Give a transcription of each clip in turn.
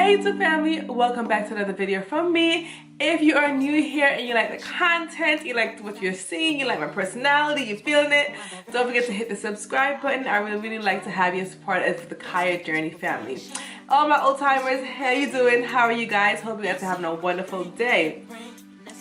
Hey YouTube family, welcome back to another video from me. If you are new here and you like the content, you like what you're seeing, you like my personality, you're feeling it, don't forget to hit the subscribe button. I really like to have you as part of the Kaya Journey family. All my old timers, how you doing? How are you guys? Hope you guys are having a wonderful day.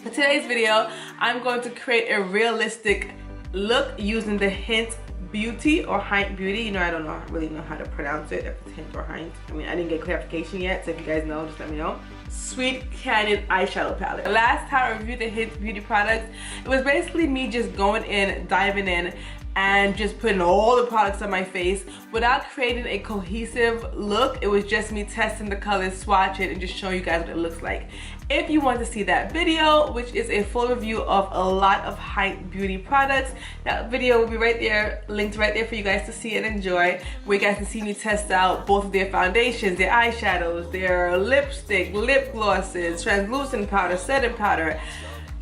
For today's video, I'm going to create a realistic look using the Hynt Beauty or Hynt Beauty. You know, I don't really know how to pronounce it, if it's Hynt or Hynt. I mean, I didn't get clarification yet, so if you guys know, just let me know. Sweet Canyon eyeshadow palette. The last time I reviewed the Hynt Beauty products, it was basically me just going in, diving in, and just putting all the products on my face without creating a cohesive look. It was just me testing the colors, swatch it, and just showing you guys what it looks like. If you want to see that video, which is a full review of a lot of Hynt Beauty products, that video will be right there, linked right there for you guys to see and enjoy, where you guys can see me test out both of their foundations, their eyeshadows, their lipstick, lip glosses, translucent powder, setting powder,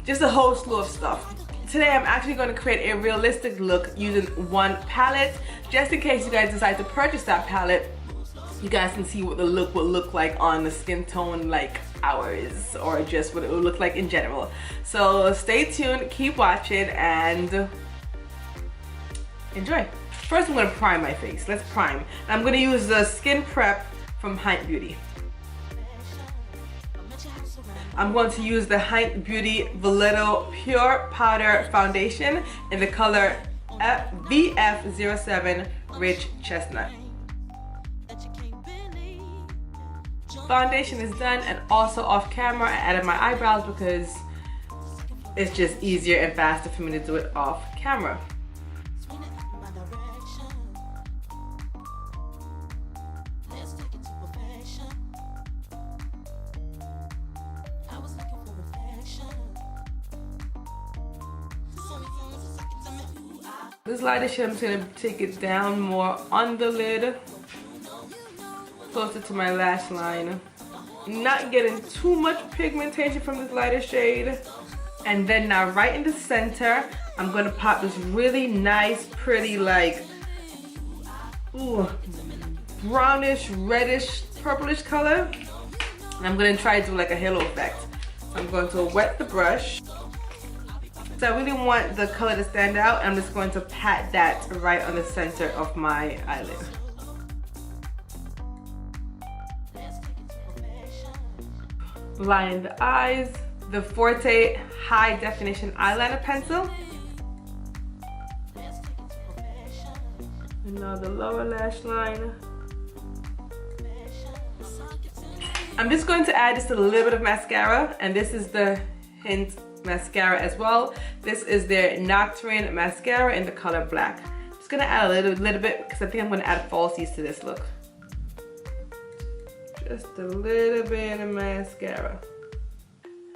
just a whole slew of stuff. Today I'm actually going to create a realistic look using one palette. Just in case you guys decide to purchase that palette, you guys can see what the look will look like on the skin tone like ours, or just what it will look like in general. So stay tuned, keep watching, and enjoy. First I'm going to prime my face. Let's prime. And I'm going to use the Skin Prep from Hynt Beauty. I'm going to use the Hynt Beauty Veletto Pure Powder Foundation in the color VF07 Rich Chestnut. Foundation is done, and also off camera I added my eyebrows because it's just easier and faster for me to do it off camera. This lighter shade, I'm just going to take it down more on the lid, closer to my lash line. Not getting too much pigmentation from this lighter shade. And then now right in the center, I'm going to pop this really nice, pretty, like, ooh, brownish, reddish, purplish color. And I'm going to try to do like a halo effect. So I'm going to wet the brush. So I really want the color to stand out. I'm just going to pat that right on the center of my eyelid. Line the eyes, the Forte High Definition Eyeliner Pencil. And now the lower lash line. I'm just going to add just a little bit of mascara, and this is the Hynt mascara as well. This is their Nocturne mascara in the color black. I'm just gonna add a little bit because I think I'm gonna add falsies to this look. Just a little bit of mascara.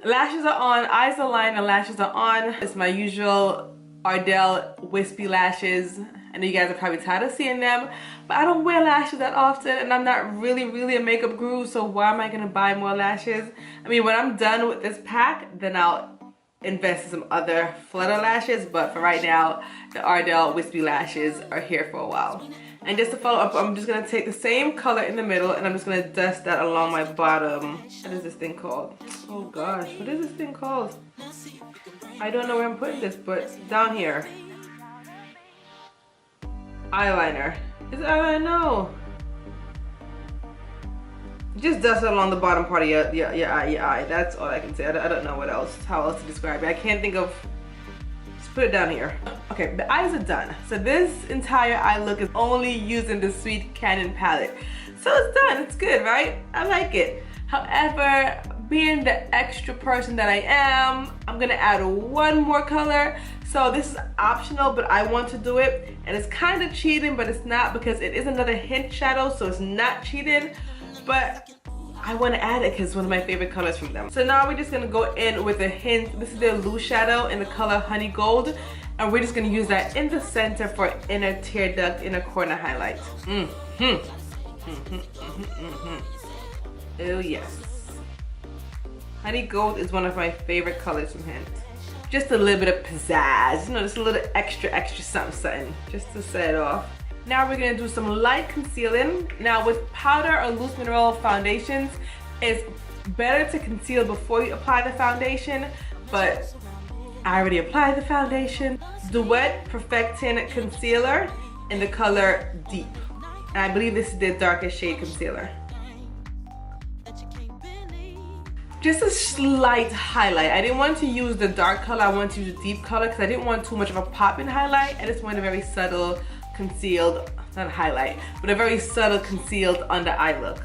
Lashes are on, eyes are lined, and lashes are on. It's my usual Ardell wispy lashes. I know you guys are probably tired of seeing them, but I don't wear lashes that often, and I'm not really a makeup guru, so why am I gonna buy more lashes? I mean, when I'm done with this pack, then I'll invest in some other flutter lashes, but for right now, the Ardell wispy lashes are here for a while. And just to follow up, I'm just gonna take the same color in the middle, and I'm just gonna dust that along my bottom. What is this thing called? Oh gosh, what is this thing called? I don't know where I'm putting this, but down here. Eyeliner. Is it eyeliner? No. Just dust it along the bottom part of your eye. That's all I can say. I don't know what else, how else to describe it. I can't think of, just put it down here. Okay, the eyes are done. So this entire eye look is only using the Sweet Canyon palette. So it's done, it's good, right? I like it. However, being the extra person that I am, I'm gonna add one more color. So this is optional, but I want to do it. And it's kind of cheating, but it's not, because it is another Hynt shadow, so it's not cheating. But I want to add it because it's one of my favorite colors from them. So now we're just going to go in with a Hynt. This is their loose shadow in the color Honey Gold. And we're just going to use that in the center for inner tear duct, inner corner highlight. Oh yes. Honey Gold is one of my favorite colors from Hynt. Just a little bit of pizzazz, you know, just a little extra something, just to set it off. Now we're gonna do some light concealing. Now with powder or loose mineral foundations, It's better to conceal before you apply the foundation, but I already applied the foundation. Duet Perfecting Concealer in the color Deep. And I believe this is the darkest shade concealer. Just a slight highlight. I didn't want to use the dark color, I wanted to use the deep color because I didn't want too much of a pop-in highlight. I just wanted a very subtle concealed, not a highlight, but a very subtle concealed under eye look.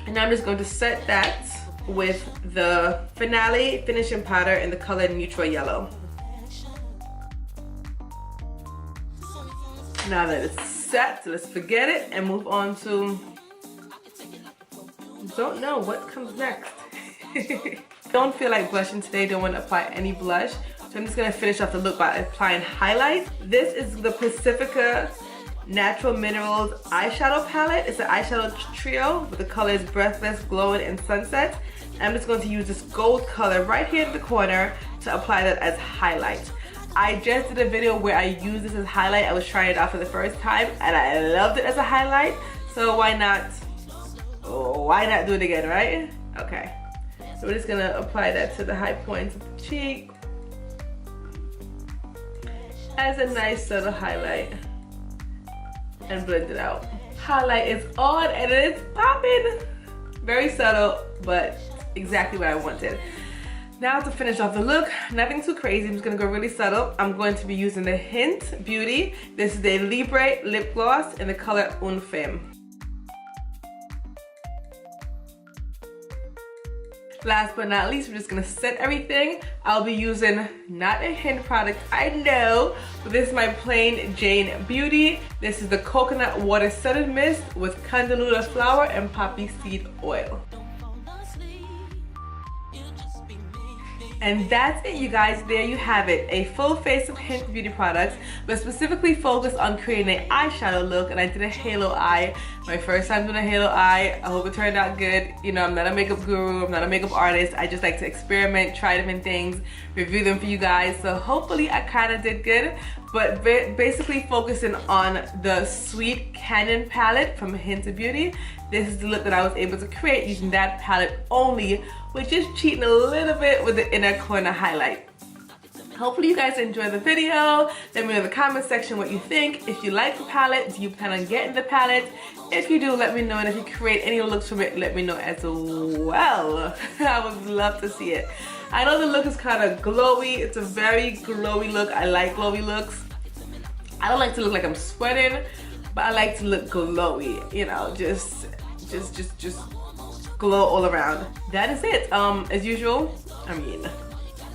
And now I'm just going to set that with the Finale finishing powder in the color Neutral Yellow. Now that it's set, let's forget it and move on to, don't know what comes next. Don't feel like blushing today, don't want to apply any blush. So I'm just going to finish off the look by applying highlight. This is the Pacifica Natural Minerals eyeshadow palette. It's an eyeshadow trio with the colors Breathless, Glowing, and Sunset. I'm just going to use this gold color right here in the corner to apply that as highlight. I just did a video where I used this as highlight. I was trying it out for the first time and I loved it as a highlight. So why not do it again, right? Okay. So we're just gonna apply that to the high points of the cheek as a nice subtle highlight and blend it out. Highlight is on and it's popping. Very subtle, but exactly what I wanted. Now to finish off the look, nothing too crazy. I'm just gonna go really subtle. I'm going to be using the Hynt Beauty. This is the Libre lip gloss in the color Un Femme. Last but not least, we're just gonna set everything. I'll be using not a Hynt product, I know, but this is my Plain Jane Beauty. This is the Coconut Water Setting Mist with Candelula Flower and Poppy Seed Oil. And that's it, you guys. There you have it. A full face of Hynt beauty products, but specifically focused on creating an eyeshadow look. And I did a halo eye. My first time doing a halo eye. I hope it turned out good. You know, I'm not a makeup guru. I'm not a makeup artist. I just like to experiment, try different things, review them for you guys. So hopefully I kind of did good. But basically focusing on the Sweet Canyon palette from Hynt Beauty. This is the look that I was able to create using that palette only, which is cheating a little bit with the inner corner highlight. Hopefully you guys enjoyed the video. Let me know in the comment section what you think. If you like the palette, do you plan on getting the palette? If you do, let me know, and if you create any looks from it, let me know as well. I would love to see it. I know the look is kind of glowy. It's a very glowy look. I like glowy looks. I don't like to look like I'm sweating, but I like to look glowy, you know, just glow all around. That is it. As usual, I mean,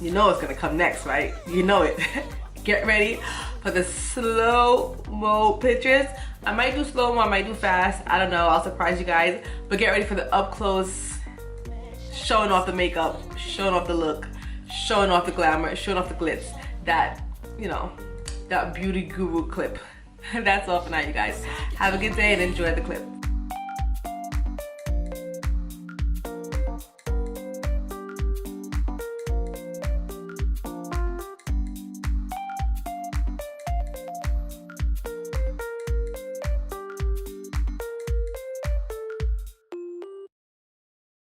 you know it's gonna come next, right? You know it. Get ready for the slow-mo pictures. I might do slow-mo, I might do fast. I don't know, I'll surprise you guys. But get ready for the up-close, showing off the makeup, showing off the look, showing off the glamour, showing off the glitz. That, you know, that beauty guru clip. That's all for now, you guys. Have a good day and enjoy the clip.